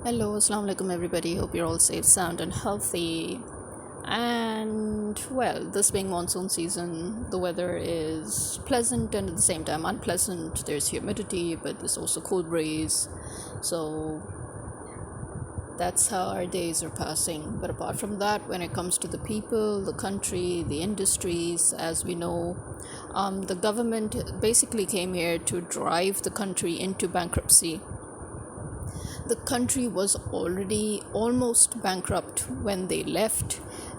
Hello, assalamu alaikum everybody. Hope you're all safe, sound, and healthy. And well, this being monsoon season, the weather is pleasant and at the same time unpleasant. There's humidity, but there's also cool breeze. So that's how our days are passing. But apart from that, when it comes to the people, the country, the industries, as we know, the government basically came here to drive the country into bankruptcy. The country was already almost bankrupt when they left.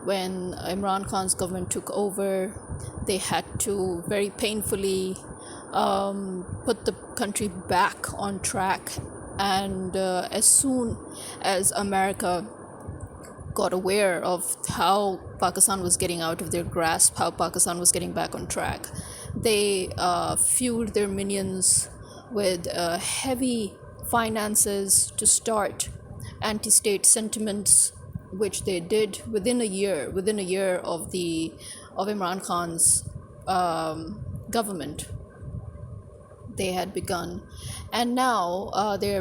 When Imran Khan's government took over, they had to very painfully put the country back on track. And as soon as America got aware of how Pakistan was getting out of their grasp, how Pakistan was getting back on track, they fueled their minions with heavy finances to start anti-state sentiments, which they did within a year. Within a year of Imran Khan's government, they had begun, and now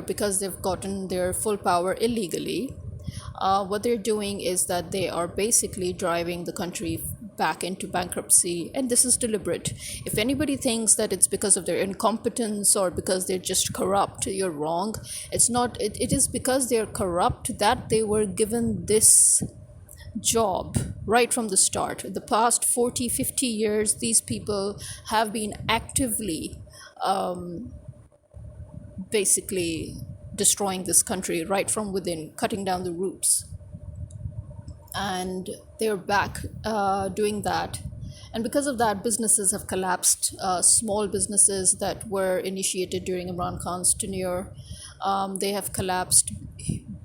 because they've gotten their full power illegally. What they're doing is that they are basically driving the country back into bankruptcy, and this is deliberate. If anybody thinks that it's because of their incompetence or because they're just corrupt, you're wrong. It's not. It is because they're corrupt that they were given this job right from the start. The past 40-50 years, these people have been actively basically destroying this country right from within, cutting down the roots. And they're back doing that. And because of that, businesses have collapsed. Small businesses that were initiated during Imran Khan's tenure, they have collapsed.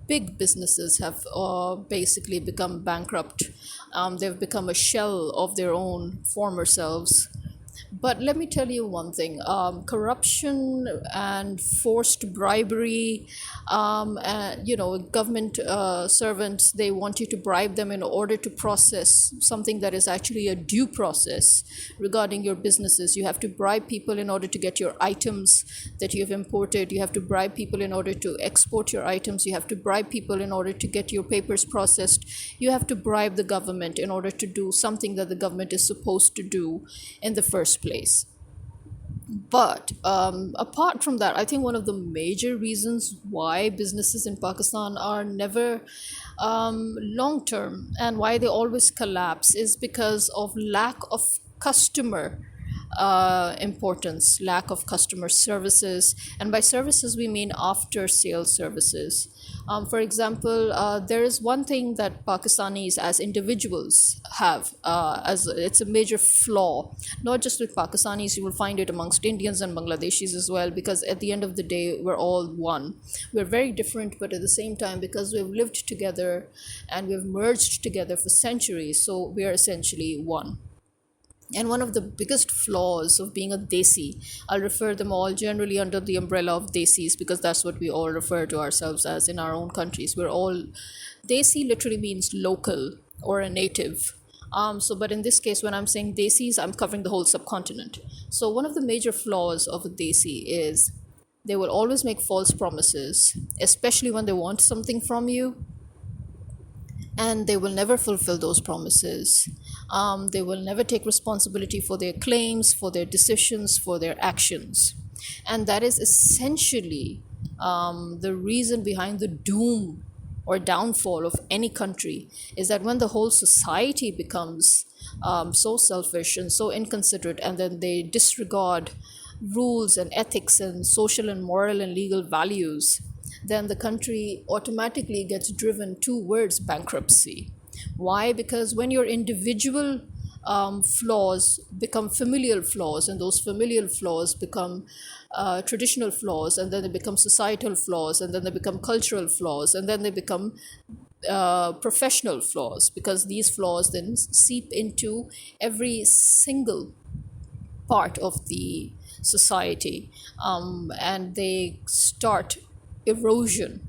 Big businesses have basically become bankrupt. They've become a shell of their own former selves. But let me tell you one thing, corruption and forced bribery, government servants, they want you to bribe them in order to process something that is actually a due process regarding your businesses. You have to bribe people in order to get your items that you've imported. You have to bribe people in order to export your items. You have to bribe people in order to get your papers processed. You have to bribe the government in order to do something that the government is supposed to do in the first place. But apart from that, I think one of the major reasons why businesses in Pakistan are never long term and why they always collapse is because of lack of customer importance, lack of customer services. And by services, we mean after sales services. For example, there is one thing that Pakistanis as individuals have, as it's a major flaw, not just with Pakistanis, you will find it amongst Indians and Bangladeshis as well, because at the end of the day, we're all one. We're very different, but at the same time, because we've lived together and we've merged together for centuries, so we are essentially one. And one of the biggest flaws of being a desi, I'll refer them all generally under the umbrella of desis because that's what we all refer to ourselves as in our own countries. We're all, desi literally means local or a native. But in this case, when I'm saying desis, I'm covering the whole subcontinent. So one of the major flaws of a desi is they will always make false promises, especially when they want something from you, and they will never fulfill those promises. They will never take responsibility for their claims, for their decisions, for their actions. And that is essentially the reason behind the doom or downfall of any country, is that when the whole society becomes so selfish and so inconsiderate, and then they disregard rules and ethics and social and moral and legal values, then the country automatically gets driven towards bankruptcy. Why? Because when your individual flaws become familial flaws, and those familial flaws become traditional flaws, and then they become societal flaws, and then they become cultural flaws, and then they become professional flaws, because these flaws then seep into every single part of the society, and they start erosion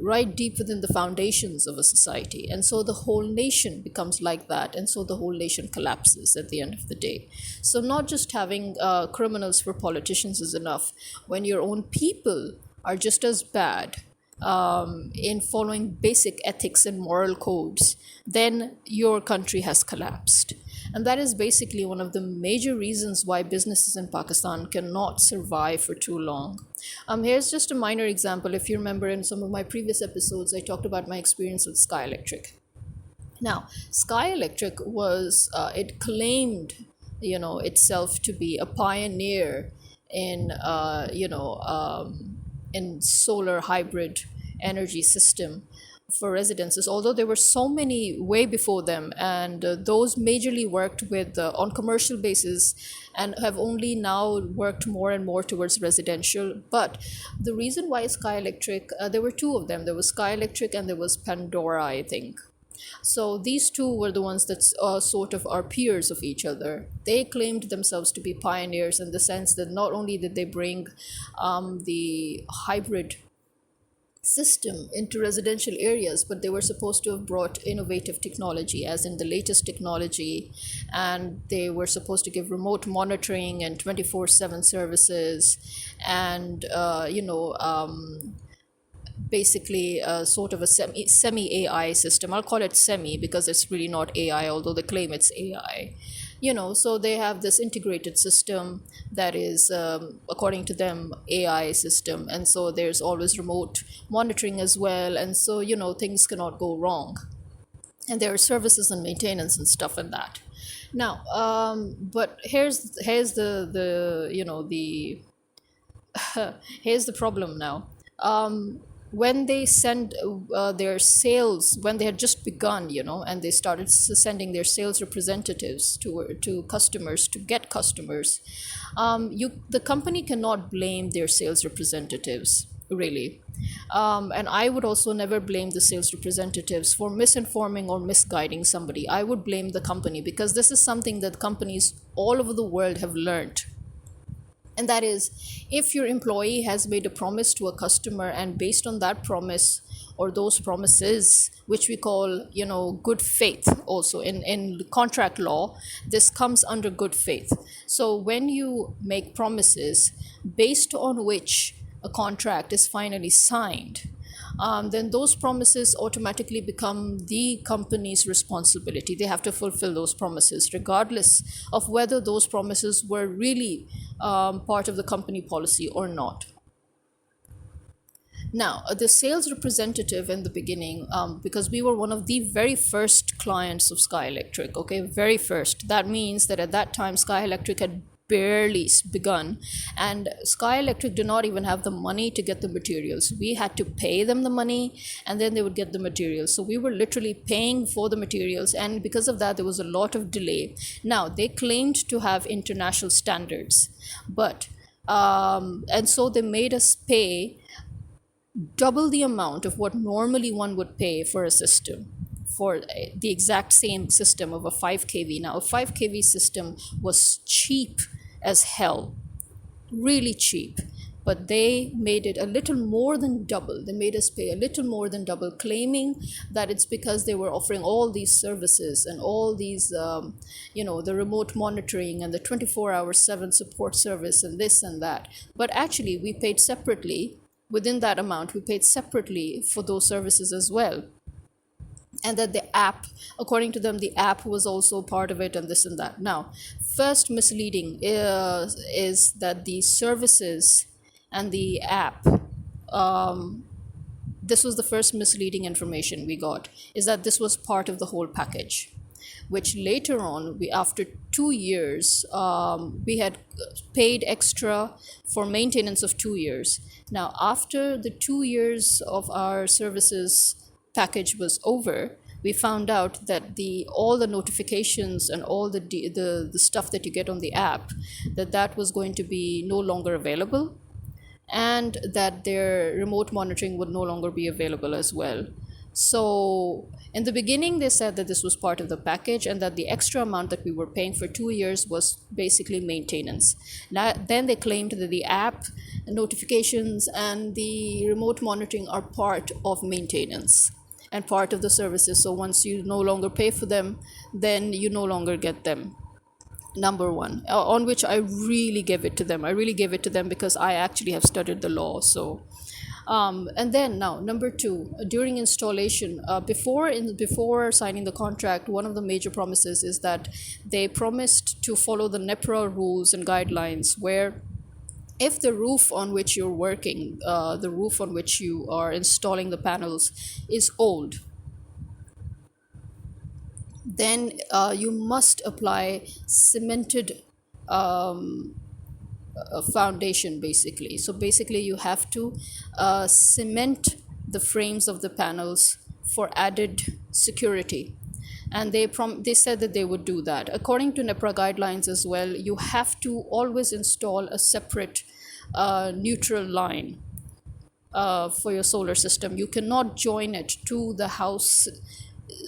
right deep within the foundations of a society. And so the whole nation becomes like that, and so the whole nation collapses at the end of the day. So not just having criminals for politicians is enough. When your own people are just as bad, in following basic ethics and moral codes, then your country has collapsed. And that is basically one of the major reasons why businesses in Pakistan cannot survive for too long. Here's just a minor example. If you remember, in some of my previous episodes, I talked about my experience with Sky Electric. Now, Sky Electric was, it claimed, itself to be a pioneer in, in solar hybrid energy system for residences, although there were so many way before them, and those majorly worked with on commercial basis and have only now worked more and more towards residential. But the reason why Sky Electric, there were two of them. There was Sky Electric and there was Pandora, I think. So these two were the ones that sort of are peers of each other. They claimed themselves to be pioneers in the sense that not only did they bring the hybrid system into residential areas, but they were supposed to have brought innovative technology, as in the latest technology, and they were supposed to give remote monitoring and 24/7 services, and basically sort of a semi AI system. I'll call it semi because it's really not AI, although they claim it's AI. So they have this integrated system that is, according to them, AI system, and so there's always remote monitoring as well, and so things cannot go wrong, and there are services and maintenance and stuff and that. Now, but here's the here's the problem now. When they send their sales, when they had just begun, and they started sending their sales representatives to customers to get customers, the company cannot blame their sales representatives, really. And I would also never blame the sales representatives for misinforming or misguiding somebody. I would blame the company, because this is something that companies all over the world have learned. And that is, if your employee has made a promise to a customer, and based on that promise or those promises, which we call, good faith, also in contract law, this comes under good faith. So when you make promises based on which a contract is finally signed, then those promises automatically become the company's responsibility. They have to fulfill those promises, regardless of whether those promises were really part of the company policy or not. Now, the sales representative in the beginning, because we were one of the very first clients of Sky Electric, okay, very first. That means that at that time, Sky Electric had barely begun, and Sky Electric did not even have the money to get the materials. We had to pay them the money, and then they would get the materials. So we were literally paying for the materials, and because of that, there was a lot of delay. Now, they claimed to have international standards, but and so they made us pay double the amount of what normally one would pay for a system, for the exact same system of a 5 kV. Now, a 5 kV system was cheap as hell, really cheap, but they made it a little more than double. They made us pay a little more than double, claiming that it's because they were offering all these services and all these, the remote monitoring and the 24/7 support service and this and that. But actually, we paid separately. Within that amount, we paid separately for those services as well. And that the app, according to them, the app was also part of it, and this and that. Now, first misleading is that the services and the app, this was the first misleading information we got, is that this was part of the whole package, which later on, after 2 years, we had paid extra for maintenance of 2 years. Now, after the 2 years of our services package was over, we found out that all the notifications and all the stuff that you get on the app, that was going to be no longer available, and that their remote monitoring would no longer be available as well. So in the beginning, they said that this was part of the package, and that the extra amount that we were paying for 2 years was basically maintenance. Now, then they claimed that the app notifications and the remote monitoring are part of maintenance and part of the services. So once you no longer pay for them, then you no longer get them. Number one, on which I really gave it to them. I really gave it to them because I actually have studied the law. So And then now, number two, during installation, before signing the contract, one of the major promises is that they promised to follow the NEPRA rules and guidelines, where if the roof on which you're working, the roof on which you are installing the panels, is old, then you must apply cemented foundation, basically. So basically you have to cement the frames of the panels for added security, and they said that they would do that according to NEPRA guidelines as well. You have to always install a separate neutral line for your solar system. You cannot join it to the house,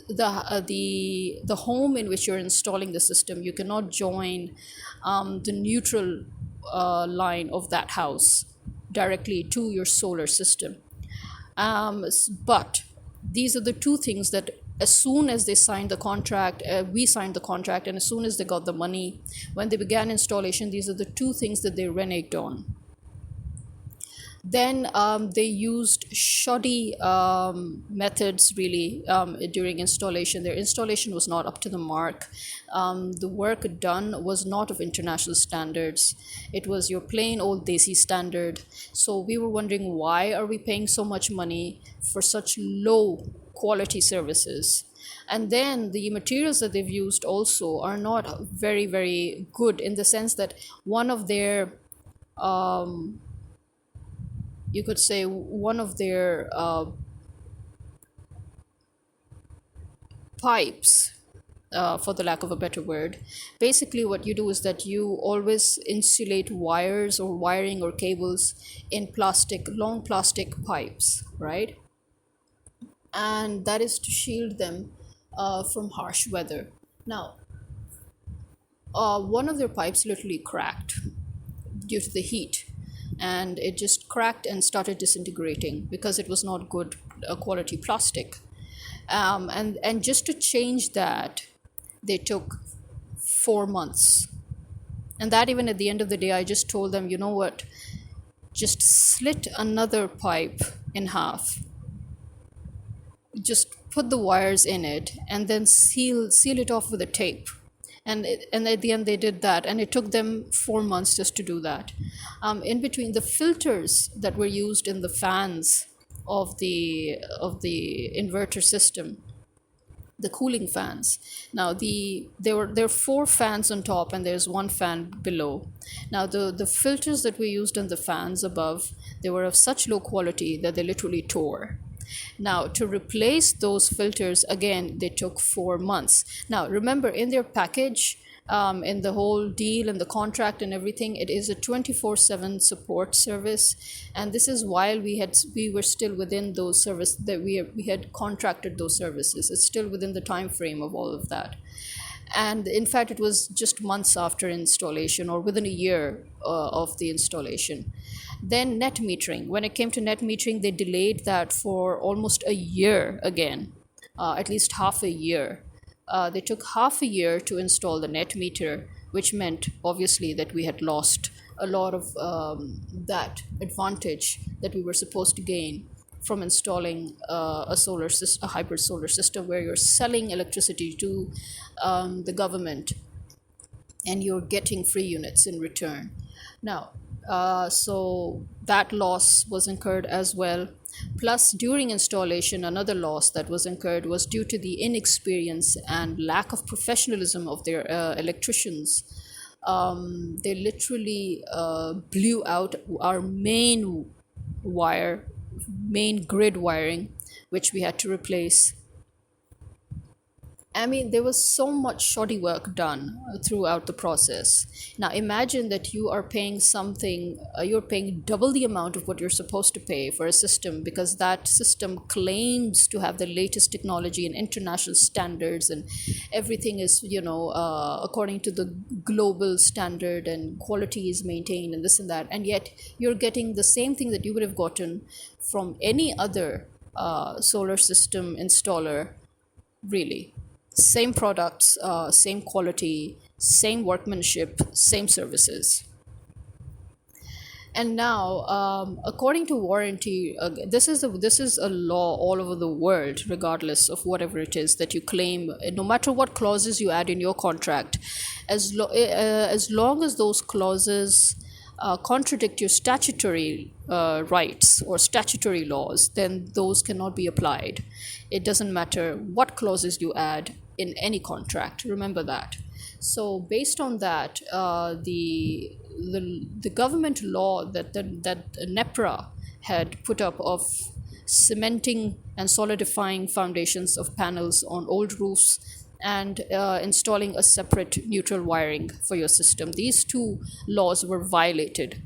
the home in which you're installing the system. You cannot join the neutral line of that house directly to your solar system. But these are the two things that, as soon as they signed the contract, we signed the contract, and as soon as they got the money, when they began installation, these are the two things that they reneged on. Then they used shoddy methods, really, during installation. Their installation was not up to the mark. The work done was not of international standards. It was your plain old desi standard. So we were wondering, why are we paying so much money for such low quality services? And then the materials that they've used also are not very, very good, in the sense that one of their you could say one of their pipes, for the lack of a better word. Basically, what you do is that you always insulate wires or wiring or cables in plastic, long plastic pipes, right? And that is to shield them from harsh weather. Now, one of their pipes literally cracked due to the heat, and it just cracked and started disintegrating because it was not good quality plastic. And just to change that, they took 4 months. And that, even at the end of the day, I just told them, you know what, just slit another pipe in half, just put the wires in it, and then seal it off with a tape. And at the end they did that, and it took them 4 months just to do that. In between, the filters that were used in the fans of the inverter system, the cooling fans. Now there are four fans on top, and there's one fan below. Now the filters that were used in the fans above, they were of such low quality that they literally tore. Now, to replace those filters, again, they took 4 months. Now, remember, in their package, in the whole deal and the contract and everything, it is a 24/7 support service. And this is while we were still within those services, that we had contracted those services. It's still within the time frame of all of that. And in fact, it was just months after installation, or within a year of the installation. Then net metering. When it came to net metering, they delayed that for almost a year again, at least half a year. They took half a year to install the net meter, which meant obviously that we had lost a lot of that advantage that we were supposed to gain from installing a hybrid solar system, where you're selling electricity to the government and you're getting free units in return. Now, so that loss was incurred as well. Plus, during installation, another loss that was incurred was due to the inexperience and lack of professionalism of their electricians. They literally blew out our main grid wiring, which we had to replace. I mean, there was so much shoddy work done throughout the process. Now, imagine that you are paying you're paying double the amount of what you're supposed to pay for a system, because that system claims to have the latest technology and international standards, and everything is, according to the global standard, and quality is maintained, and this and that. And yet, you're getting the same thing that you would have gotten from any other solar system installer, really. Same products, same quality, same workmanship, same services. And now, according to warranty, this is a law all over the world, regardless of whatever it is that you claim. No matter what clauses you add in your contract, as long as those clauses contradict your statutory rights or statutory laws, then those cannot be applied. It doesn't matter what clauses you add in any contract. Remember that. So based on that, the government law that NEPRA had put up of cementing and solidifying foundations of panels on old roofs and installing a separate neutral wiring for your system. These two laws were violated.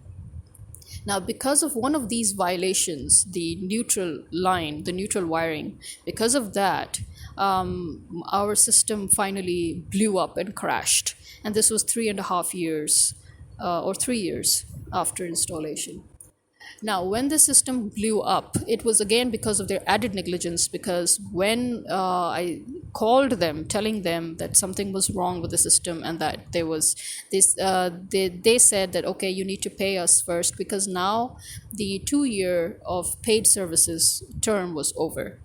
Now, because of one of these violations, the neutral line, the neutral wiring, because of that, our system finally blew up and crashed. And this was 3.5 years or 3 years after installation. Now, when the system blew up, it was again because of their added negligence. Because when I called them, telling them that something was wrong with the system and that there was this, they said that okay, you need to pay us first because now the 2 year of paid services term was over.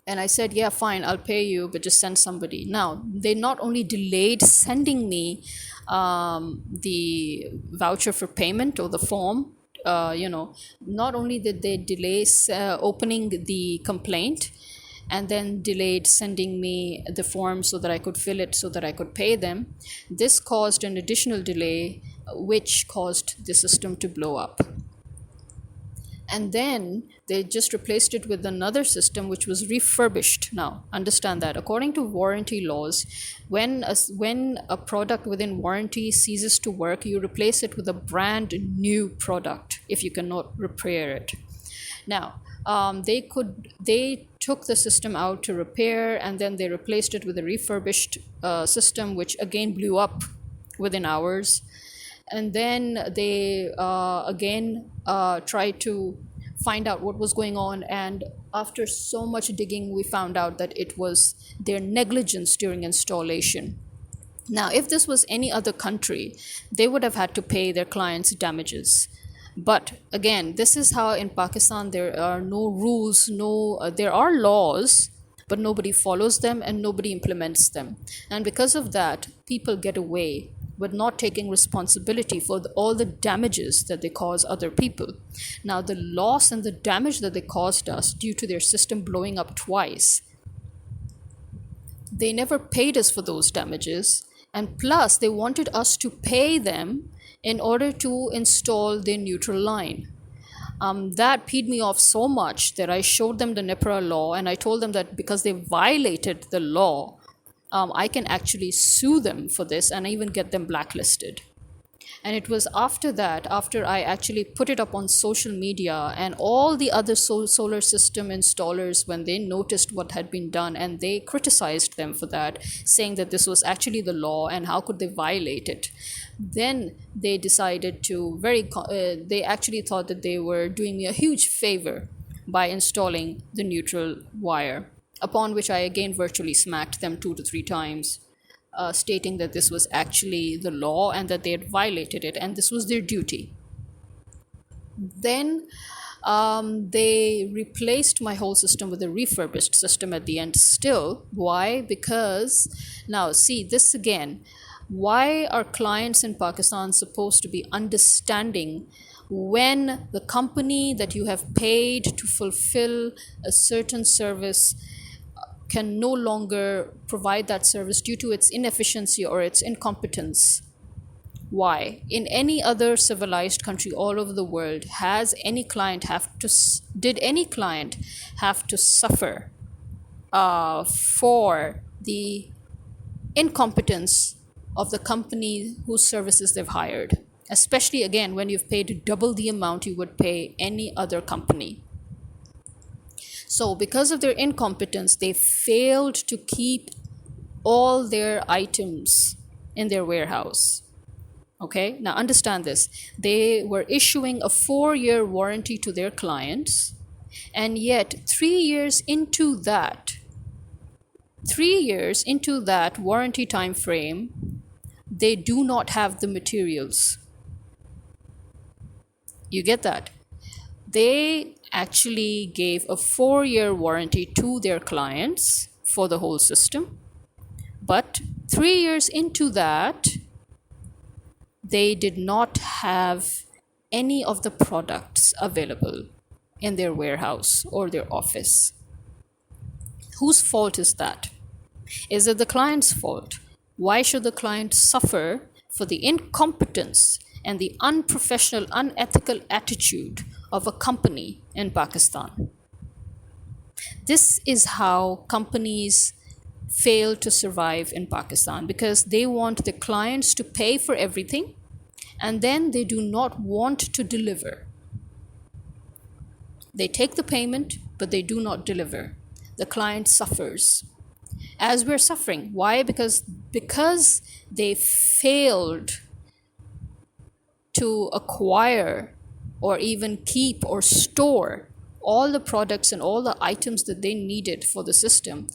And I said, yeah, fine, I'll pay you, but just send somebody. Now, they not only delayed sending me the voucher for payment or the form, not only did they delay opening the complaint and then delayed sending me the form so that I could fill it so that I could pay them, this caused an additional delay, which caused the system to blow up. And then they just replaced it with another system which was refurbished. Now understand that according to warranty laws, when a product within warranty ceases to work, you replace it with a brand new product if you cannot repair it. Now they took the system out to repair, and then they replaced it with a refurbished system, which again blew up within hours. And then they again tried to find out what was going on, and after so much digging we found out that it was their negligence during installation. Now if this was any other country, they would have had to pay their clients damages. But again, this is how in Pakistan there are no rules, there are laws, but nobody follows them and nobody implements them. And because of that, people get away with not taking responsibility for all the damages that they cause other people. Now, the loss and the damage that they caused us due to their system blowing up twice, they never paid us for those damages. And plus, they wanted us to pay them in order to install their neutral line. That peed me off so much that I showed them the NEPRA law, and I told them that because they violated the law, I can actually sue them for this and even get them blacklisted. And it was after that, after I actually put it up on social media, and all the other solar system installers, when they noticed what had been done, and they criticized them for that, saying that this was actually the law and how could they violate it, then they decided to they actually thought that they were doing me a huge favor by installing the neutral wire. Upon which I again virtually smacked them 2 to 3 times, stating that this was actually the law and that they had violated it and this was their duty. Then they replaced my whole system with a refurbished system at the end still. Why? Because now see this again. Why are clients in Pakistan supposed to be understanding when the company that you have paid to fulfill a certain service can no longer provide that service due to its inefficiency or its incompetence? Why? In any other civilized country all over the world, did any client have to suffer for the incompetence of the company whose services they've hired? Especially again when you've paid double the amount you would pay any other company. So because of their incompetence, they failed to keep all their items in their warehouse. Okay, now understand this. They were issuing a 4-year warranty to their clients, and yet 3 years into that warranty time frame, they do not have the materials. You get that? They actually gave a 4-year warranty to their clients for the whole system. But 3 years into that, they did not have any of the products available in their warehouse or their office. Whose fault is that? Is it the client's fault? Why should the client suffer for the incompetence and the unprofessional, unethical attitude of a company in Pakistan? This is how companies fail to survive in Pakistan, because they want the clients to pay for everything and then they do not want to deliver. They take the payment, but they do not deliver. The client suffers, as we're suffering. Why? Because they failed to acquire or even keep or store all the products and all the items that they needed for the system.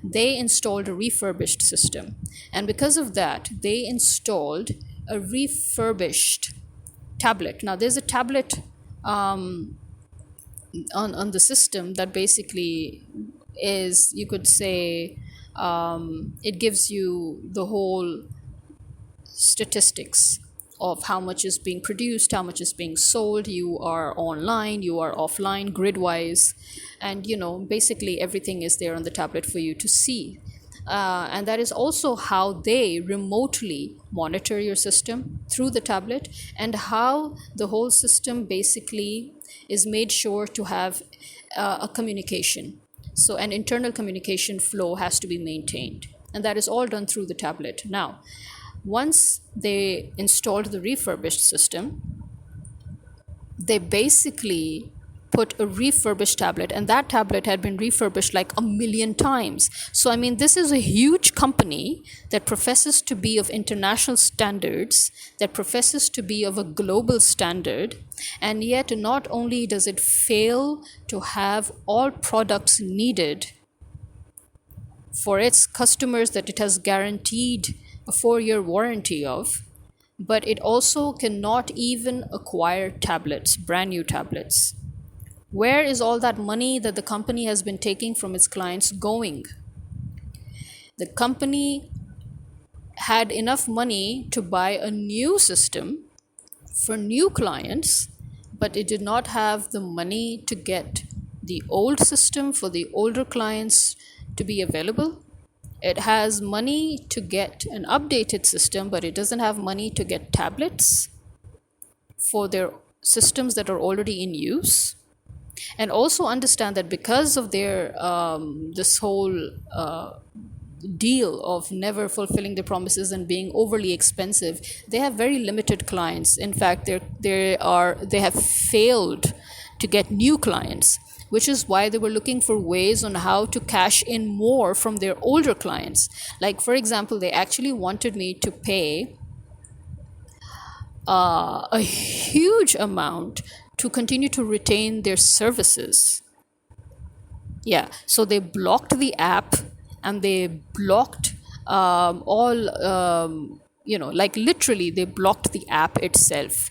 They installed a refurbished system. And because of that, they installed a refurbished tablet. Now, there's a tablet on the system that basically is, you could say, it gives you the whole statistics of how much is being produced, how much is being sold. You are online, you are offline, grid wise, and basically everything is there on the tablet for you to see. And that is also how they remotely monitor your system through the tablet, and how the whole system basically is made sure to have a communication. So an internal communication flow has to be maintained, and that is all done through the tablet. Now, once they installed the refurbished system, they basically put a refurbished tablet, and that tablet had been refurbished like 1,000,000 times. So, I mean, this is a huge company that professes to be of international standards, that professes to be of a global standard, and yet not only does it fail to have all products needed for its customers that it has guaranteed a 4-year warranty of, but it also cannot even acquire tablets, brand new tablets. Where is all that money that the company has been taking from its clients going? The company had enough money to buy a new system for new clients, but it did not have the money to get the old system for the older clients to be available. It has money to get an updated system, but it doesn't have money to get tablets for their systems that are already in use. And also understand that because of their this whole deal of never fulfilling their promises and being overly expensive, they have very limited clients. In fact, they have failed to get new clients, which is why they were looking for ways on how to cash in more from their older clients. Like, for example, they actually wanted me to pay a huge amount to continue to retain their services. Yeah, so they blocked the app, and they blocked like literally they blocked the app itself.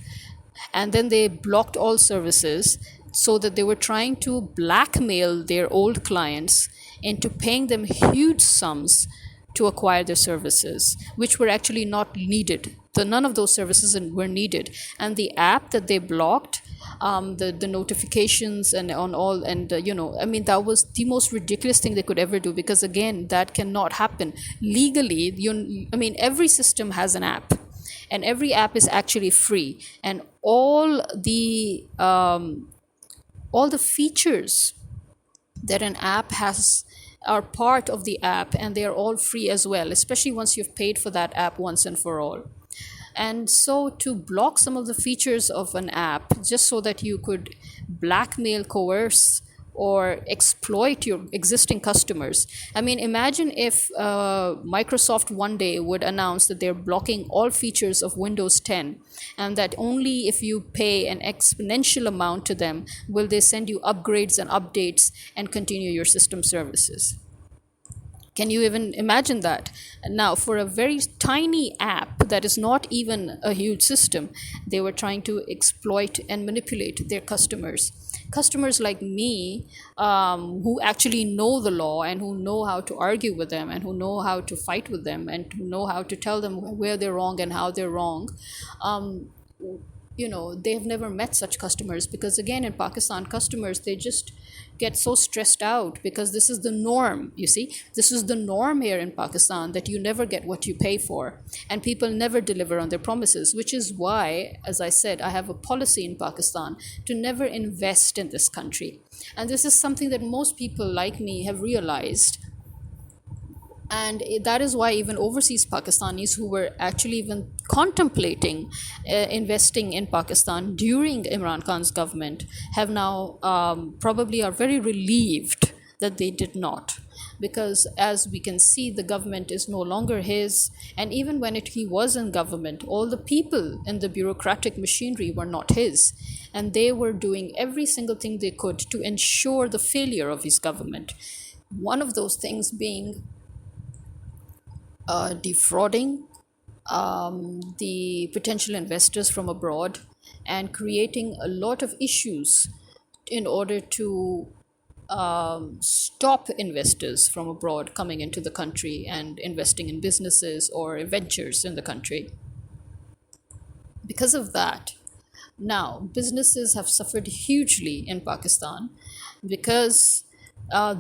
And then they blocked all services, so that they were trying to blackmail their old clients into paying them huge sums to acquire their services, which were actually not needed. None of those services were needed. And the app that they blocked, the notifications and on all, and I mean, that was the most ridiculous thing they could ever do, because again, that cannot happen legally. I mean, every system has an app, and every app is actually free, and all the features that an app has are part of the app, and they are all free as well, especially once you've paid for that app once and for all. And so to block some of the features of an app just so that you could blackmail, coerce, or exploit your existing customers. I mean, imagine if Microsoft one day would announce that they're blocking all features of Windows 10, and that only if you pay an exponential amount to them will they send you upgrades and updates and continue your system services. Can you even imagine that? Now, for a very tiny app that is not even a huge system, they were trying to exploit and manipulate their customers. Customers like me, who actually know the law and who know how to argue with them and who know how to fight with them and who know how to tell them where they're wrong and how they're wrong. Um, they've never met such customers, because again, in Pakistan, customers, they just get so stressed out because this is the norm. You see, this is the norm here in Pakistan, that you never get what you pay for, and people never deliver on their promises, which is why, as I said, I have a policy in Pakistan to never invest in this country. And this is something that most people like me have realized. And that is why even overseas Pakistanis who were actually even contemplating investing in Pakistan during Imran Khan's government have now probably are very relieved that they did not, because as we can see, the government is no longer his. And even when he was in government, all the people in the bureaucratic machinery were not his, and they were doing every single thing they could to ensure the failure of his government. One of those things being defrauding the potential investors from abroad and creating a lot of issues in order to stop investors from abroad coming into the country and investing in businesses or ventures in the country. Because of that, now businesses have suffered hugely in Pakistan, because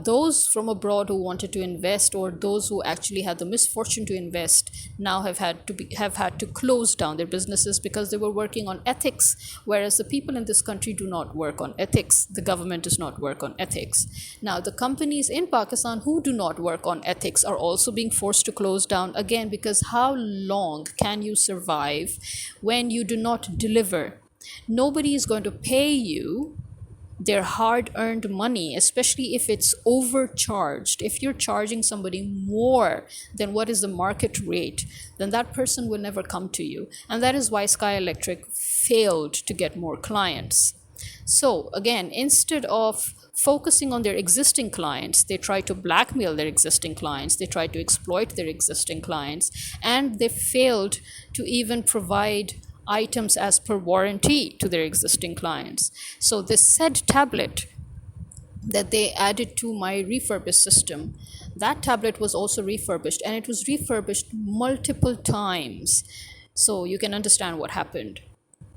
those from abroad who wanted to invest, or those who actually had the misfortune to invest, now have had to close down their businesses because they were working on ethics, whereas the people in this country do not work on ethics. The government does not work on ethics. Now, the companies in Pakistan who do not work on ethics are also being forced to close down again, because how long can you survive when you do not deliver? Nobody is going to pay you their hard earned money, especially if it's overcharged. If you're charging somebody more than what is the market rate, then that person will never come to you. And that is why Sky Electric failed to get more clients. So again, instead of focusing on their existing clients, they try to blackmail their existing clients, they try to exploit their existing clients, and they failed to even provide items as per warranty to their existing clients. So this said tablet that they added to my refurbished system, that tablet was also refurbished, and it was refurbished multiple times. So you can understand what happened.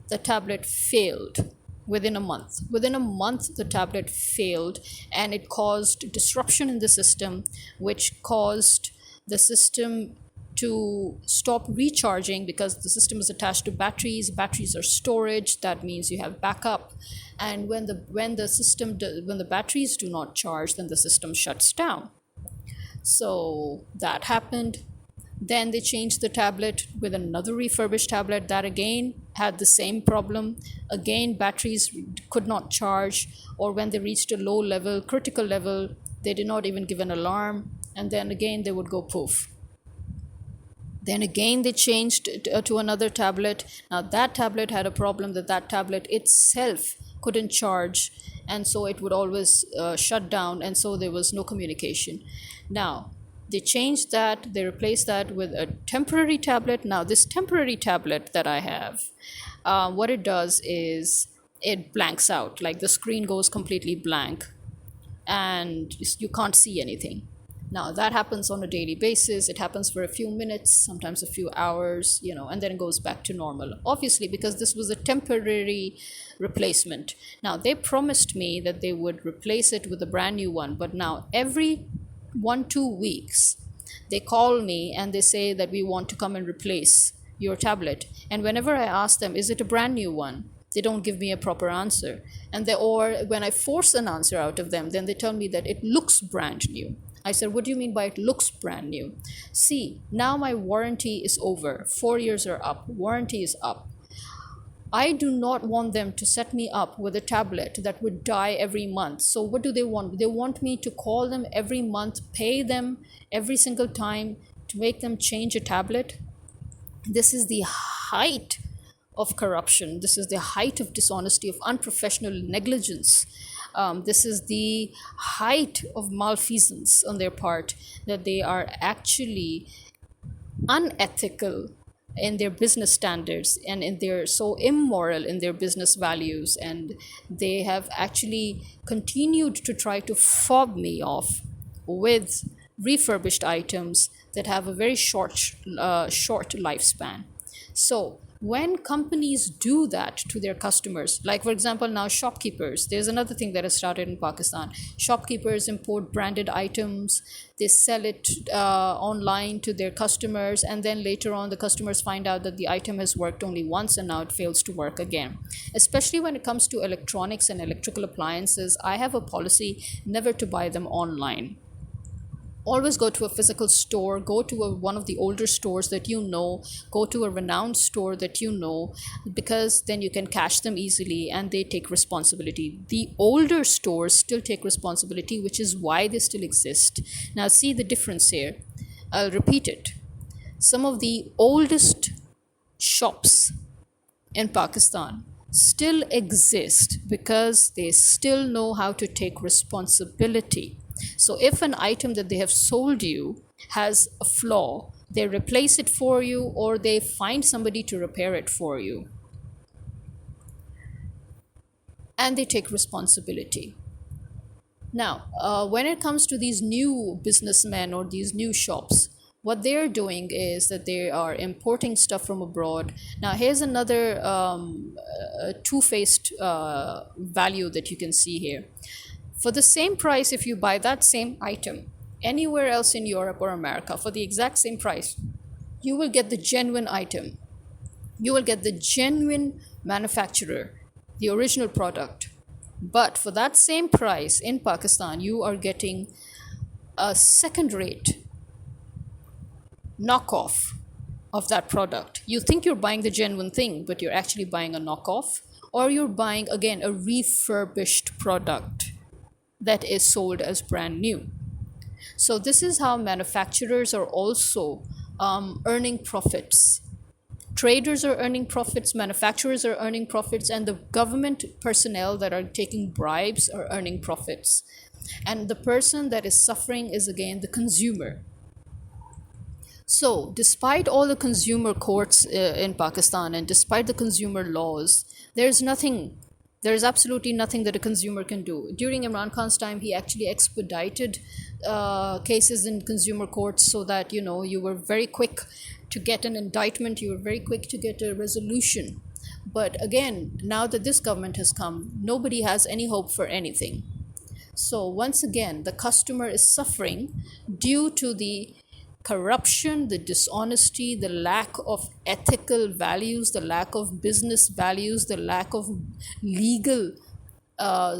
The tablet failed within a month. Within a month, the tablet failed, and it caused disruption in the system, which caused the system to stop recharging, because the system is attached to batteries. Batteries are storage. That means you have backup. And when the batteries do not charge, then the system shuts down. So that happened. Then they changed the tablet with another refurbished tablet that again had the same problem. Again, batteries could not charge, or when they reached a low level, critical level, they did not even give an alarm. And then again, they would go poof. Then again, they changed to another tablet. Now, that tablet had a problem, that tablet itself couldn't charge, and so it would always shut down, and so there was no communication. Now, they changed that, they replaced that with a temporary tablet. Now, this temporary tablet that I have, what it does is it blanks out, like the screen goes completely blank, and you can't see anything. Now, that happens on a daily basis. It happens for a few minutes, sometimes a few hours, and then it goes back to normal. Obviously, because this was a temporary replacement. Now, they promised me that they would replace it with a brand new one, but now every 1-2 weeks, they call me and they say that we want to come and replace your tablet. And whenever I ask them, is it a brand new one? They don't give me a proper answer. Or when I force an answer out of them, then they tell me that it looks brand new. I said, what do you mean by it looks brand new? See, now my warranty is over. 4 years are up. Warranty is up. I do not want them to set me up with a tablet that would die every month. So what do they want? They want me to call them every month, pay them every single time to make them change a tablet. This is the height of corruption. This is the height of dishonesty, of unprofessional negligence. This is the height of malfeasance on their part, that they are actually unethical in their business standards, and in their so immoral in their business values, and they have actually continued to try to fob me off with refurbished items that have a very short lifespan. So when companies do that to their customers, like for example now shopkeepers, there's another thing that has started in Pakistan. Shopkeepers import branded items, they sell it online to their customers, and then later on the customers find out that the item has worked only once and now it fails to work again. Especially when it comes to electronics and electrical appliances, I have a policy never to buy them online. Always go to a physical store, go to one of the older stores that you know, go to a renowned store that you know, because then you can cash them easily and they take responsibility. The older stores still take responsibility, which is why they still exist. Now see the difference here. I'll repeat it. Some of the oldest shops in Pakistan still exist because they still know how to take responsibility. So if an item that they have sold you has a flaw, they replace it for you or they find somebody to repair it for you. And they take responsibility. Now, when it comes to these new businessmen or these new shops, what they're doing is that they are importing stuff from abroad. Now, here's another two-faced value that you can see here. For the same price, if you buy that same item anywhere else in Europe or America for the exact same price, you will get the genuine item. You will get the genuine manufacturer, the original product. But for that same price in Pakistan, you are getting a second-rate knockoff of that product. You think you're buying the genuine thing, but you're actually buying a knockoff, or you're buying, again, a refurbished product that is sold as brand new. So this is how manufacturers are also earning profits. Traders are earning profits, manufacturers are earning profits, and the government personnel that are taking bribes are earning profits. And the person that is suffering is, again, the consumer. So despite all the consumer courts in Pakistan and despite the consumer laws, there's absolutely nothing that a consumer can do. During Imran Khan's time, he actually expedited cases in consumer courts so that, you were very quick to get an indictment, you were very quick to get a resolution. But again, now that this government has come, nobody has any hope for anything. So once again, the customer is suffering due to the corruption, the dishonesty, the lack of ethical values, the lack of business values, the lack of legal,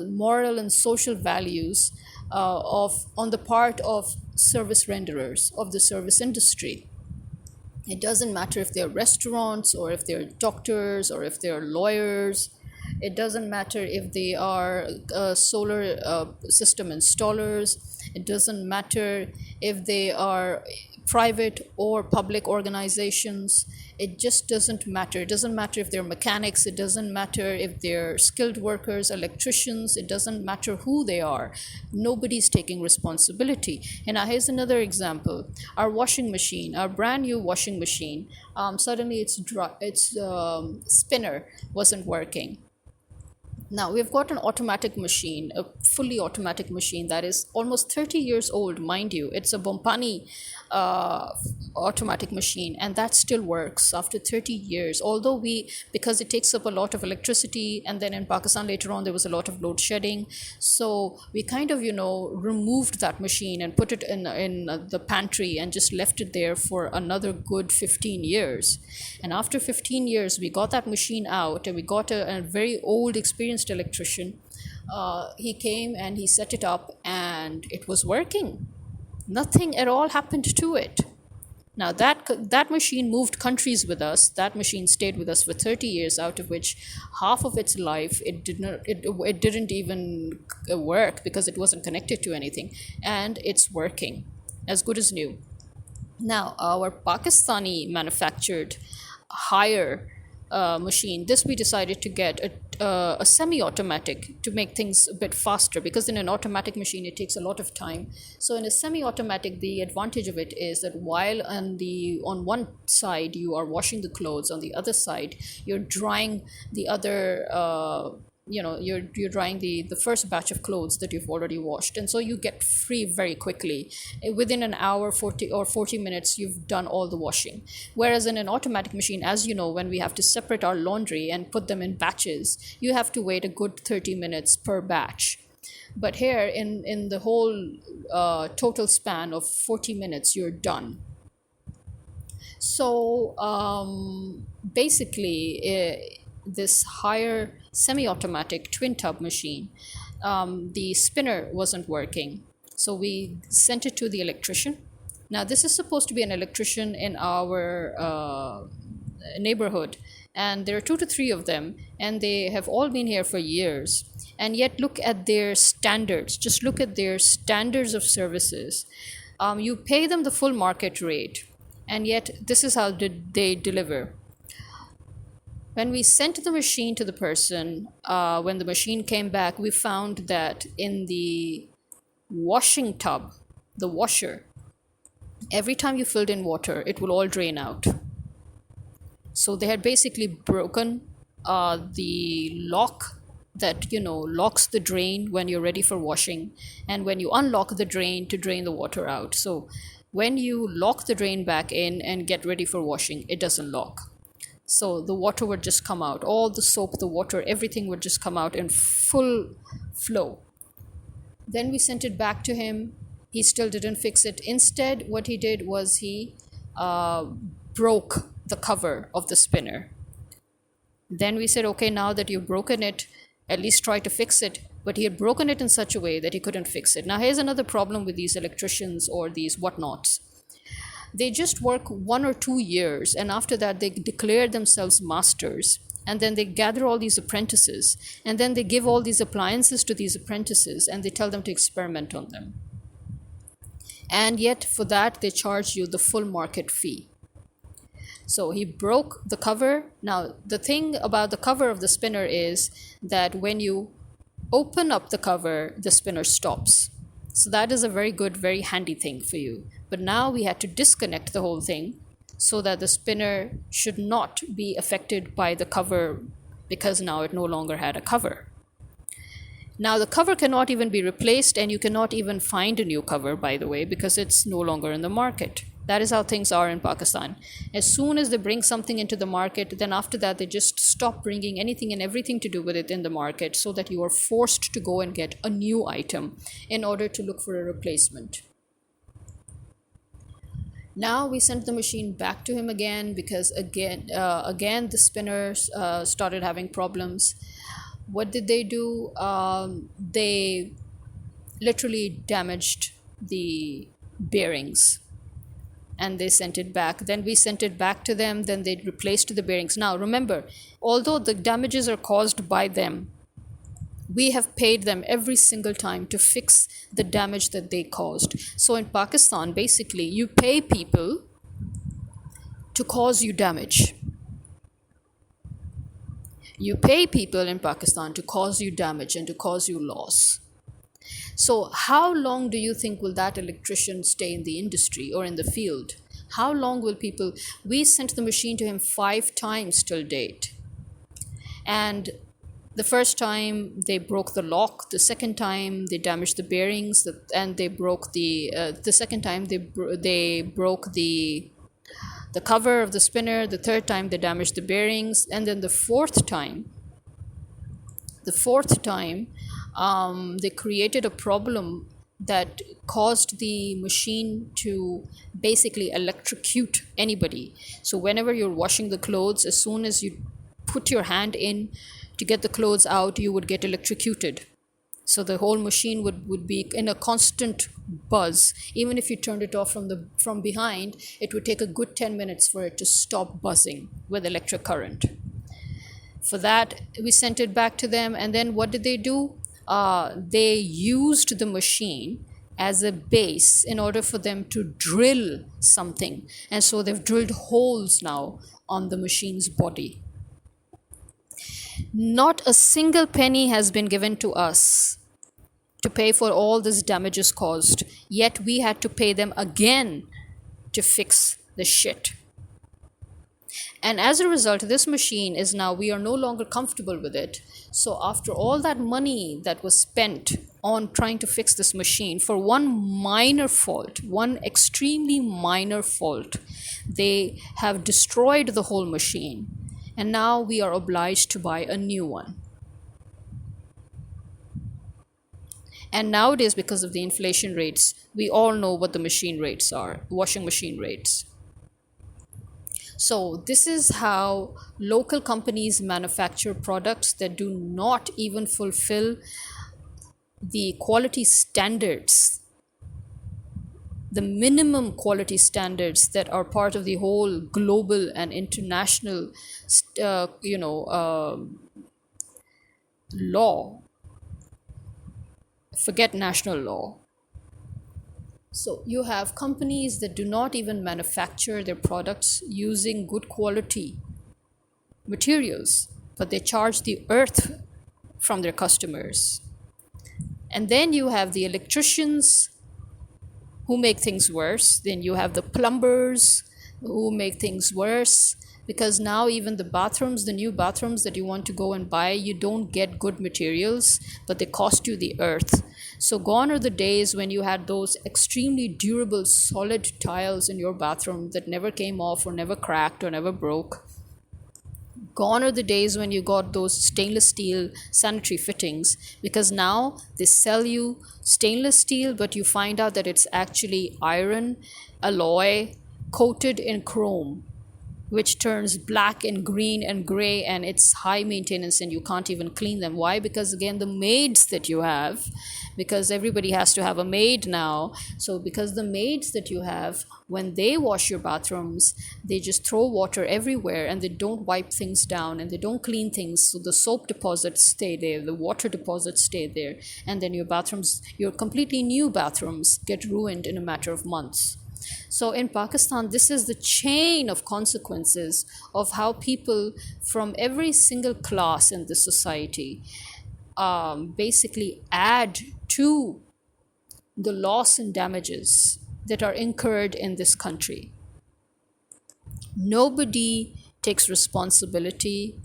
moral and social values on the part of service renderers of the service industry. It doesn't matter if they're restaurants or if they're doctors or if they're lawyers. It doesn't matter if they are solar system installers. It doesn't matter if they are private or public organizations. It just doesn't matter. It doesn't matter if they're mechanics. It doesn't matter if they're skilled workers, electricians. It doesn't matter who they are. Nobody's taking responsibility. And now here's another example. Our washing machine, our brand new washing machine, suddenly its spinner wasn't working. Now, we've got an automatic machine, a fully automatic machine that is almost 30 years old, mind you. It's a Bompani automatic machine, and that still works after 30 years. Although because it takes up a lot of electricity, and then in Pakistan later on there was a lot of load shedding, so we kind of, removed that machine and put it in the pantry and just left it there for another good 15 years. And after 15 years, we got that machine out, and we got a very old, experienced electrician. He came and he set it up, and it was working. Nothing at all happened to it. Now that machine moved countries with us. That machine stayed with us for 30 years, out of which half of its life it didn't even work because it wasn't connected to anything, and it's working as good as new. Now our Pakistani manufactured higher machine, this we decided to get a semi-automatic to make things a bit faster, because in an automatic machine it takes a lot of time. So in a semi-automatic, the advantage of it is that while on one side you are washing the clothes, on the other side you're drying the other you're drying the first batch of clothes that you've already washed, and so you get free very quickly. Within an hour, 40 minutes, you've done all the washing. Whereas in an automatic machine, as you know, when we have to separate our laundry and put them in batches, you have to wait a good 30 minutes per batch. But here, in the whole total span of 40 minutes, you're done. So basically, this higher semi-automatic twin tub machine, the spinner wasn't working. So we sent it to the electrician. Now, this is supposed to be an electrician in our neighborhood, and there are two to three of them, and they have all been here for years. And yet, look at their standards. Just look at their standards of services. You pay them the full market rate, and yet this is how did they deliver. When we sent the machine to the person, when the machine came back, we found that in the washing tub, the washer, every time you filled in water, it will all drain out. So they had basically broken the lock that locks the drain when you're ready for washing, and when you unlock the drain to drain the water out. So when you lock the drain back in and get ready for washing, it doesn't lock. So the water would just come out. All the soap, the water, everything would just come out in full flow. Then we sent it back to him. He still didn't fix it. Instead, what he did was he broke the cover of the spinner. Then we said, okay, now that you've broken it, at least try to fix it. But he had broken it in such a way that he couldn't fix it. Now, here's another problem with these electricians or these whatnots. They just work 1 or 2 years, and after that they declare themselves masters, and then they gather all these apprentices, and then they give all these appliances to these apprentices, and they tell them to experiment on them. And yet for that they charge you the full market fee. So he broke the cover. Now, the thing about the cover of the spinner is that when you open up the cover, the spinner stops. So that is a very good, very handy thing for you. But now we had to disconnect the whole thing so that the spinner should not be affected by the cover, because now it no longer had a cover. Now the cover cannot even be replaced, and you cannot even find a new cover, by the way, because it's no longer in the market. That is how things are in Pakistan. As soon as they bring something into the market, then after that they just stop bringing anything and everything to do with it in the market, so that you are forced to go and get a new item in order to look for a replacement. Now we sent the machine back to him again, because again the spinners started having problems. What did they do? They literally damaged the bearings, and they sent it back. Then we sent it back to them. Then they replaced the bearings. Now remember, although the damages are caused by them, we have paid them every single time to fix the damage that they caused. So in Pakistan, basically, you pay people to cause you damage. You pay people in Pakistan to cause you damage and to cause you loss. So how long do you think will that electrician stay in the industry or in the field? How long will people... We sent the machine to him 5 times till date. And the first time they broke the lock, the second time they damaged the bearings, and they broke the second time they broke the cover of the spinner. The third time they damaged the bearings, and then the fourth time they created a problem that caused the machine to basically electrocute anybody. So whenever you're washing the clothes, as soon as you put your hand in to get the clothes out, you would get electrocuted. So the whole machine would be in a constant buzz. Even if you turned it off from behind, it would take a good 10 minutes for it to stop buzzing with electric current. For that, we sent it back to them, and then what did they do? They used the machine as a base in order for them to drill something. And so they've drilled holes now on the machine's body. Not a single penny has been given to us to pay for all this damages caused, yet we had to pay them again to fix the shit. And as a result, this machine is now, we are no longer comfortable with it. So, after all that money that was spent on trying to fix this machine for one minor fault, one extremely minor fault, they have destroyed the whole machine. And now we are obliged to buy a new one. And nowadays, because of the inflation rates, we all know what the machine rates are, washing machine rates. So, this is how local companies manufacture products that do not even fulfill the quality standards, the minimum quality standards that are part of the whole global and international, law. Forget national law. So you have companies that do not even manufacture their products using good quality materials, but they charge the earth from their customers. And then you have the electricians who make things worse. Then you have the plumbers who make things worse, because now even the bathrooms, the new bathrooms that you want to go and buy, you don't get good materials, but they cost you the earth. So gone are the days when you had those extremely durable solid tiles in your bathroom that never came off or never cracked or never broke. Gone are the days when you got those stainless steel sanitary fittings, because now they sell you stainless steel, but you find out that it's actually iron alloy coated in chrome, which turns black and green and gray, and it's high maintenance and you can't even clean them. Why? Because again, the maids that you have, because everybody has to have a maid now. So because the maids that you have, when they wash your bathrooms, they just throw water everywhere and they don't wipe things down and they don't clean things. So the soap deposits stay there, the water deposits stay there, and then your bathrooms, your completely new bathrooms, get ruined in a matter of months. So in Pakistan, this is the chain of consequences of how people from every single class in the society basically add to the loss and damages that are incurred in this country. Nobody takes responsibility.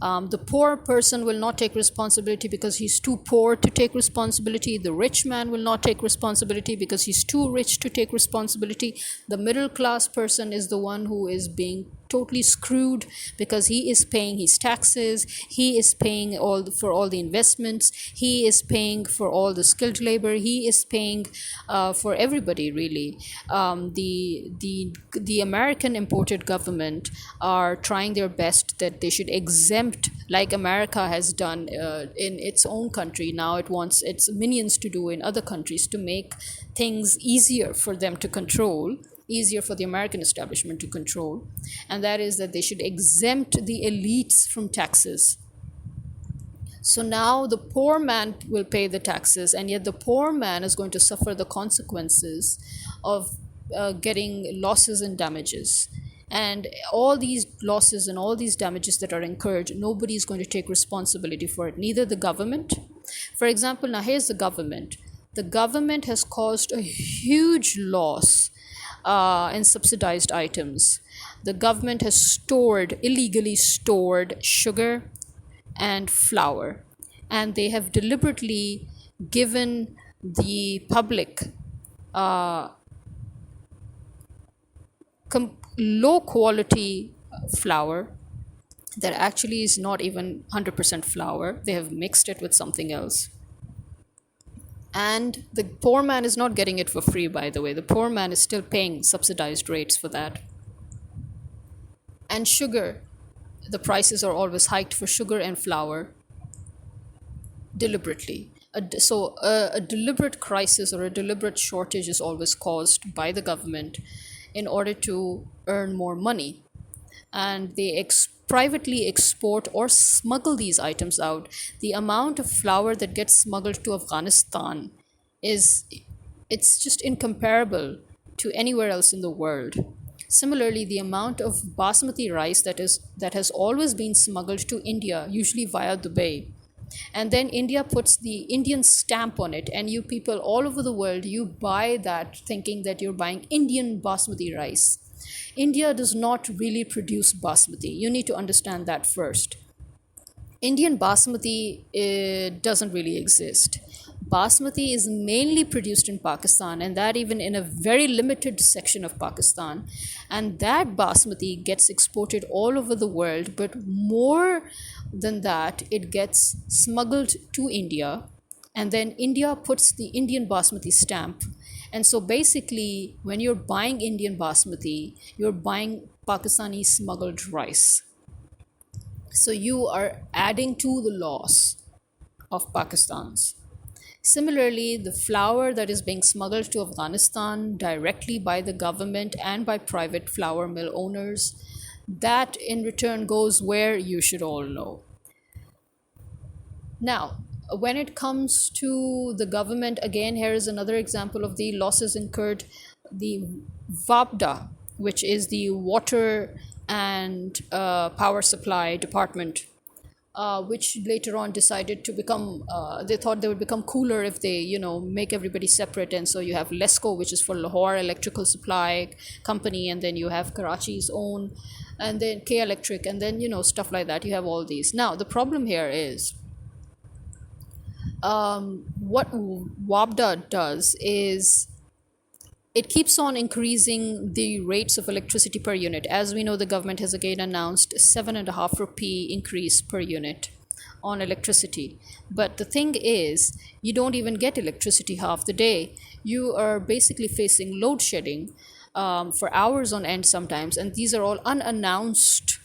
The poor person will not take responsibility because he's too poor to take responsibility. The rich man will not take responsibility because he's too rich to take responsibility. The middle class person is the one who is being totally screwed because he is paying his taxes, he is paying for all the investments, he is paying for all the skilled labor, he is paying for everybody really. The American imported government are trying their best that they should exempt, like America has done in its own country. Now it wants its minions to do in other countries to make things easier for them to control, easier for the American establishment to control, and that is that they should exempt the elites from taxes. So now the poor man will pay the taxes, and yet the poor man is going to suffer the consequences of getting losses and damages. And all these losses and all these damages that are incurred, nobody is going to take responsibility for it, neither the government. For example, now here's the government. The government has caused a huge loss in subsidized items. The government has illegally stored sugar and flour, and they have deliberately given the public low quality flour that actually is not even 100% flour. They have mixed it with something else. And the poor man is not getting it for free, by the way. The poor man is still paying subsidized rates for that. And sugar, the prices are always hiked for sugar and flour deliberately. So a deliberate crisis or a deliberate shortage is always caused by the government in order to earn more money. And they privately export or smuggle these items out. The amount of flour that gets smuggled to Afghanistan it's just incomparable to anywhere else in the world. Similarly, the amount of basmati rice that has always been smuggled to India, usually via Dubai, and then India puts the Indian stamp on it, and you people all over the world, you buy that thinking that you're buying Indian basmati rice. India does not really produce basmati. You need to understand that first. Indian basmati doesn't really exist. Basmati is mainly produced in Pakistan, and that even in a very limited section of Pakistan. And that basmati gets exported all over the world, but more than that, it gets smuggled to India, and then India puts the Indian basmati stamp. And so basically, when you're buying Indian basmati, you're buying Pakistani smuggled rice. So you are adding to the loss of Pakistan's. Similarly, the flour that is being smuggled to Afghanistan directly by the government and by private flour mill owners, that in return goes where you should all know. Now, when it comes to the government, again, here is another example of the losses incurred. The VAPDA, which is the Water and Power Supply Department, which later on decided to become, they thought they would become cooler if they, make everybody separate. And so you have LESCO, which is for Lahore Electrical Supply Company, and then you have Karachi's own, and then K Electric, and then, stuff like that. You have all these. Now, the problem here is what WAPDA does is it keeps on increasing the rates of electricity per unit. As we know, the government has again announced 7.5 rupee increase per unit on electricity. But the thing is, you don't even get electricity half the day. You are basically facing load shedding for hours on end sometimes, and these are all unannounced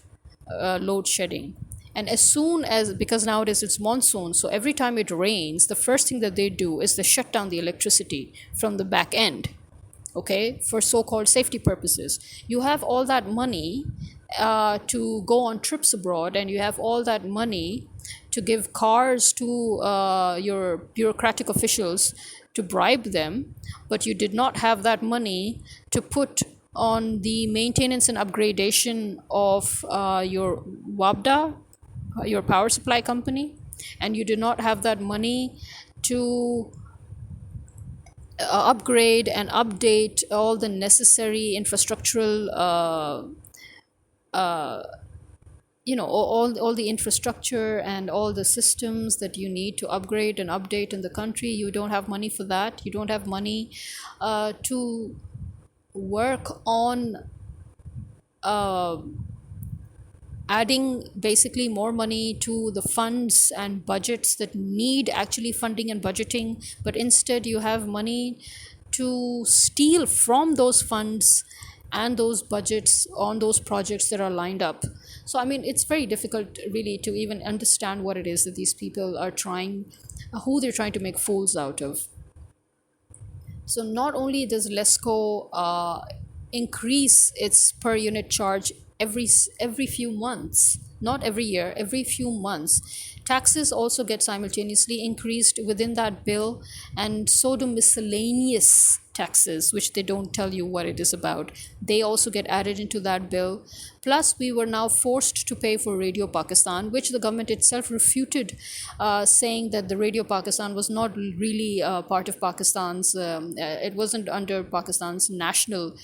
load shedding. And as soon as, because nowadays it's monsoon, so every time it rains, the first thing that they do is they shut down the electricity from the back end, okay, for so-called safety purposes. You have all that money to go on trips abroad, and you have all that money to give cars to your bureaucratic officials to bribe them, but you did not have that money to put on the maintenance and upgradation of your WAPDA, your power supply company, and you did not have that money to upgrade and update all the necessary infrastructural all the infrastructure and all the systems that you need to upgrade and update in the country. You don't have money for that. You don't have money to work on adding basically more money to the funds and budgets that need actually funding and budgeting, but instead you have money to steal from those funds and those budgets on those projects that are lined up. So I mean, it's very difficult really to even understand what it is that these people are trying, who they're trying to make fools out of. So not only does LESCO increase its per unit charge every few months, not every year, every few months, taxes also get simultaneously increased within that bill, and so do miscellaneous taxes, which they don't tell you what it is about. They also get added into that bill. Plus, we were now forced to pay for Radio Pakistan, which the government itself refuted, saying that the Radio Pakistan was not really part of Pakistan's, it wasn't under Pakistan's national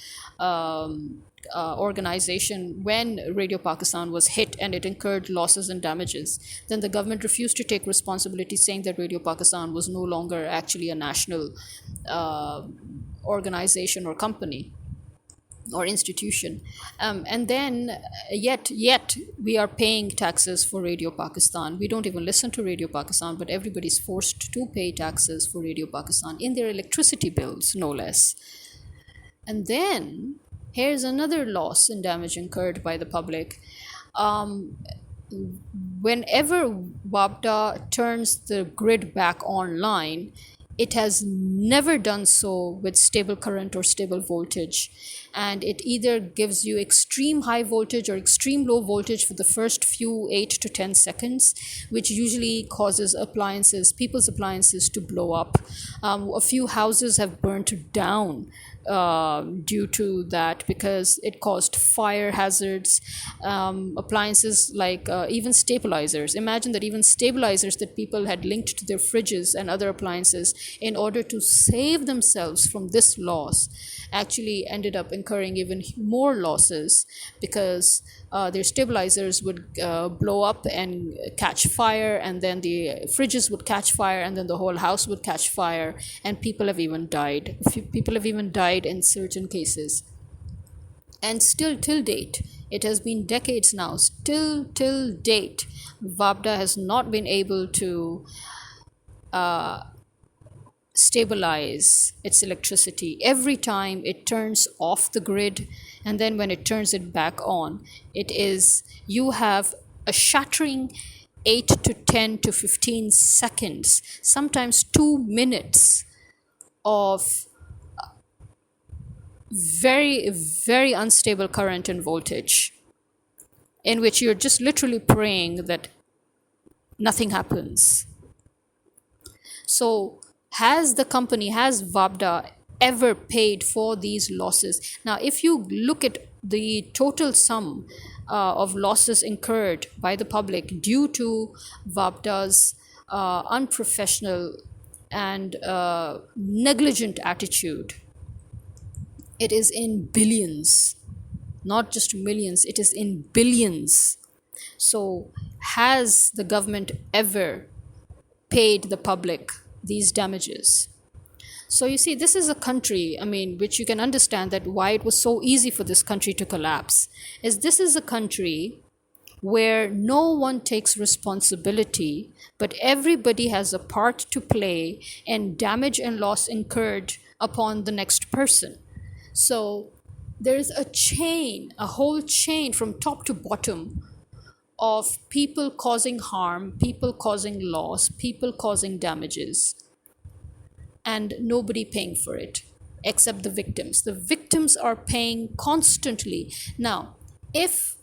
organization when Radio Pakistan was hit and it incurred losses and damages. Then the government refused to take responsibility, saying that Radio Pakistan was no longer actually a national organization or company or institution. And then yet we are paying taxes for Radio Pakistan. We don't even listen to Radio Pakistan, but everybody's forced to pay taxes for Radio Pakistan in their electricity bills, no less. And then here's another loss and damage incurred by the public. Whenever WAPDA turns the grid back online, it has never done so with stable current or stable voltage. And it either gives you extreme high voltage or extreme low voltage for the first few 8 to 10 seconds, which usually causes people's appliances to blow up. A few houses have burnt down due to that because it caused fire hazards. Appliances like even stabilizers. Imagine that even stabilizers that people had linked to their fridges and other appliances in order to save themselves from this loss actually ended up incurring even more losses because their stabilizers would blow up and catch fire, and then the fridges would catch fire, and then the whole house would catch fire, and people have even died. People have even died in certain cases. And still till date, it has been decades now, still till date, Vabda has not been able to stabilize its electricity. Every time it turns off the grid, and then when it turns it back on, you have a shattering 8 to 10 to 15 seconds, sometimes 2 minutes of very, very unstable current and voltage, in which you're just literally praying that nothing happens. So, has Vabda ever paid for these losses? Now, if you look at the total sum of losses incurred by the public due to Vabda's unprofessional and negligent attitude, it is in billions, not just millions, it is in billions. So, has the government ever paid the public these damages? So you see, this is a country, I mean, which you can understand that why it was so easy for this country to collapse, is this is a country where no one takes responsibility, but everybody has a part to play in damage and loss incurred upon the next person. So there's a whole chain from top to bottom of people causing harm, people causing loss, people causing damages, and nobody paying for it except the victims. The victims are paying constantly. Now, if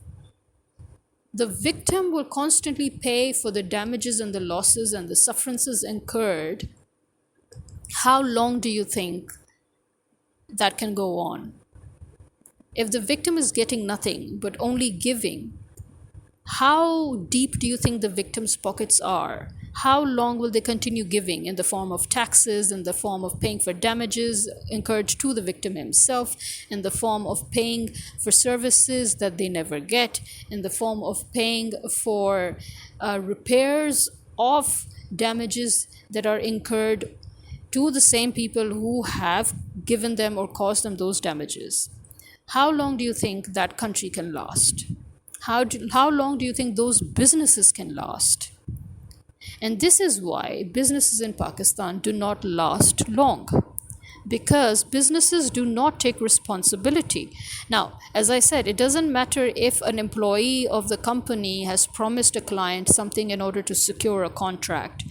the victim will constantly pay for the damages and the losses and the sufferances incurred, how long do you think that can go on? If the victim is getting nothing but only giving, how deep do you think the victims' pockets are? How long will they continue giving in the form of taxes, in the form of paying for damages incurred to the victim himself, in the form of paying for services that they never get, in the form of paying for repairs of damages that are incurred to the same people who have given them or caused them those damages? How long do you think that country can last? How long do you think those businesses can last? And this is why businesses in Pakistan do not last long, because businesses do not take responsibility. Now, as I said, it doesn't matter if an employee of the company has promised a client something in order to secure a contract.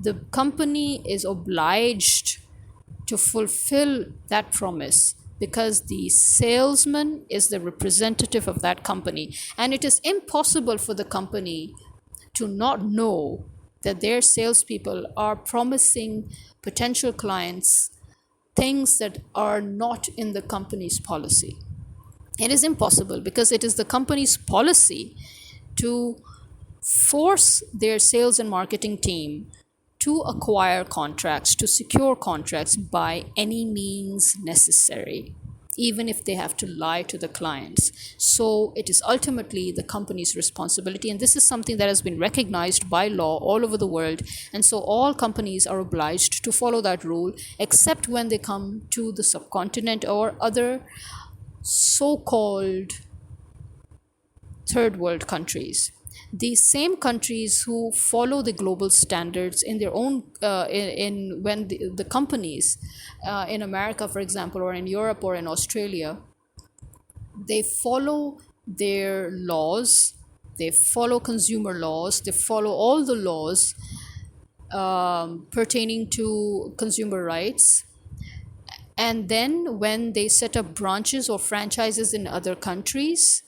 The company is obliged to fulfill that promise because the salesman is the representative of that company, and it is impossible for the company to not know that their salespeople are promising potential clients things that are not in the company's policy. It is impossible because it is the company's policy to force their sales and marketing team to acquire contracts, to secure contracts by any means necessary, even if they have to lie to the clients. So it is ultimately the company's responsibility, and this is something that has been recognized by law all over the world. And so all companies are obliged to follow that rule, except when they come to the subcontinent or other so-called third world countries. These same countries who follow the global standards in their own when the companies in America, for example, or in Europe or in Australia, they follow their laws, they follow consumer laws, they follow all the laws pertaining to consumer rights. And then when they set up branches or franchises in other countries,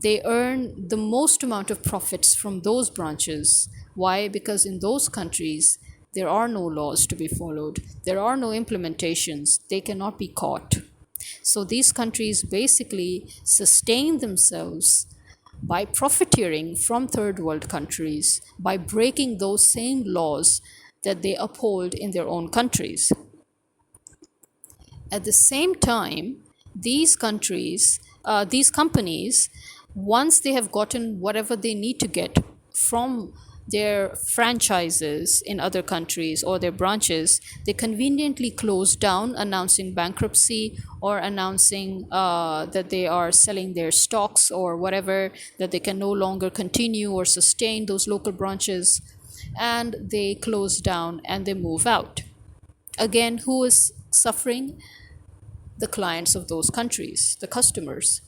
they earn the most amount of profits from those branches. Why? Because in those countries, there are no laws to be followed, there are no implementations, they cannot be caught. So these countries basically sustain themselves by profiteering from third world countries, by breaking those same laws that they uphold in their own countries. At the same time, these companies, once they have gotten whatever they need to get from their franchises in other countries or their branches, they conveniently close down, announcing bankruptcy or announcing that they are selling their stocks or whatever, that they can no longer continue or sustain those local branches, and they close down and they move out. Again, who is suffering? The clients of those countries, the customers.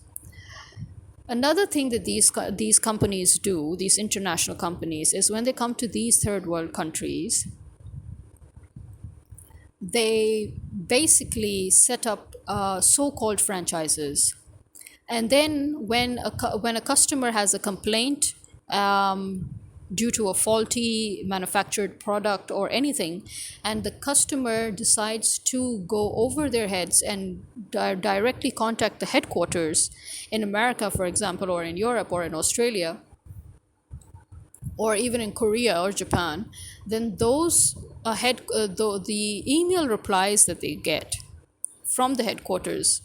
Another thing that these companies do, these international companies, is when they come to these third world countries, they basically set up so-called franchises. And then when a customer has a complaint, due to a faulty manufactured product or anything, and the customer decides to go over their heads and directly contact the headquarters in America, for example, or in Europe or in Australia, or even in Korea or Japan, then the email replies that they get from the headquarters,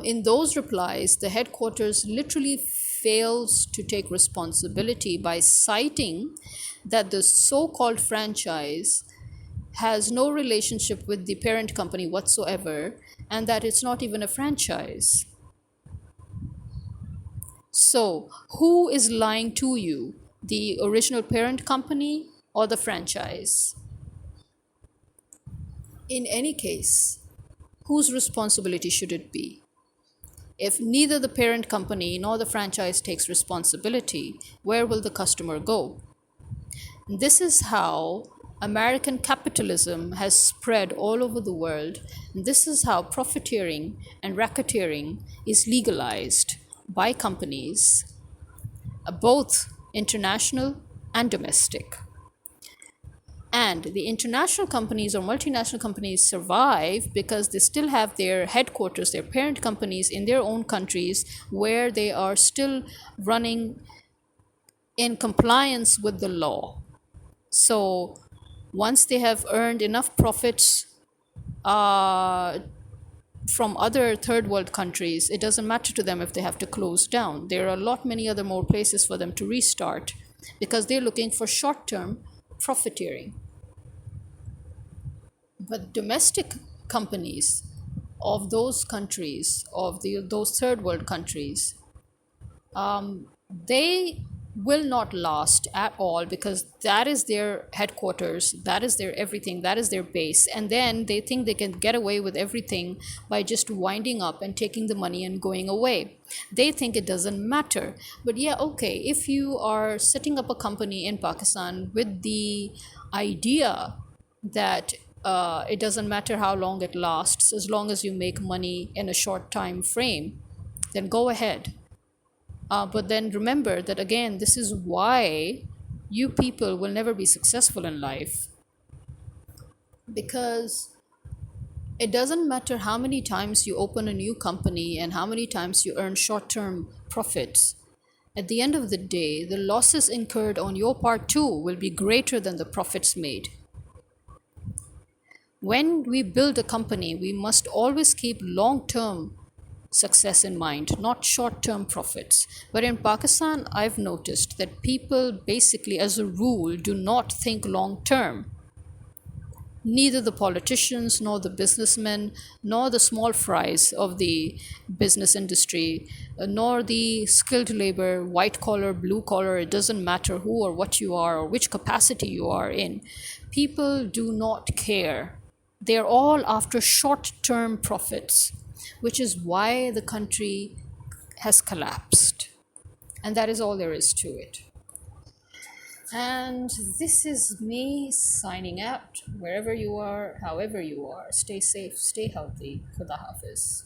in those replies, the headquarters literally fails to take responsibility by citing that the so-called franchise has no relationship with the parent company whatsoever, and that it's not even a franchise. So, who is lying to you? The original parent company or the franchise? In any case, whose responsibility should it be? If neither the parent company nor the franchise takes responsibility, where will the customer go? This is how American capitalism has spread all over the world. This is how profiteering and racketeering is legalized by companies, both international and domestic. And the international companies or multinational companies survive because they still have their headquarters, their parent companies in their own countries, where they are still running in compliance with the law. So once they have earned enough profits from other third world countries, it doesn't matter to them if they have to close down. There are a lot many other more places for them to restart because they're looking for short-term profiteering. But domestic companies of those countries, those third world countries, they will not last at all because that is their headquarters, that is their everything, that is their base. And then they think they can get away with everything by just winding up and taking the money and going away. They think it doesn't matter. But yeah, okay, if you are setting up a company in Pakistan with the idea that it doesn't matter how long it lasts, as long as you make money in a short time frame, then go ahead. But then remember that again, this is why you people will never be successful in life. Because it doesn't matter how many times you open a new company and how many times you earn short term profits. At the end of the day, the losses incurred on your part too will be greater than the profits made. When we build a company, we must always keep long term success in mind, not short term profits. But in Pakistan, I've noticed that people basically, as a rule, do not think long term. Neither the politicians, nor the businessmen, nor the small fries of the business industry, nor the skilled labor, white collar, blue collar, it doesn't matter who or what you are or which capacity you are in. People do not care. They're all after short term profits, which is why the country has collapsed. And that is all there is to it. And this is me signing out. Wherever you are, however you are, stay safe, stay healthy. Khuda Hafiz.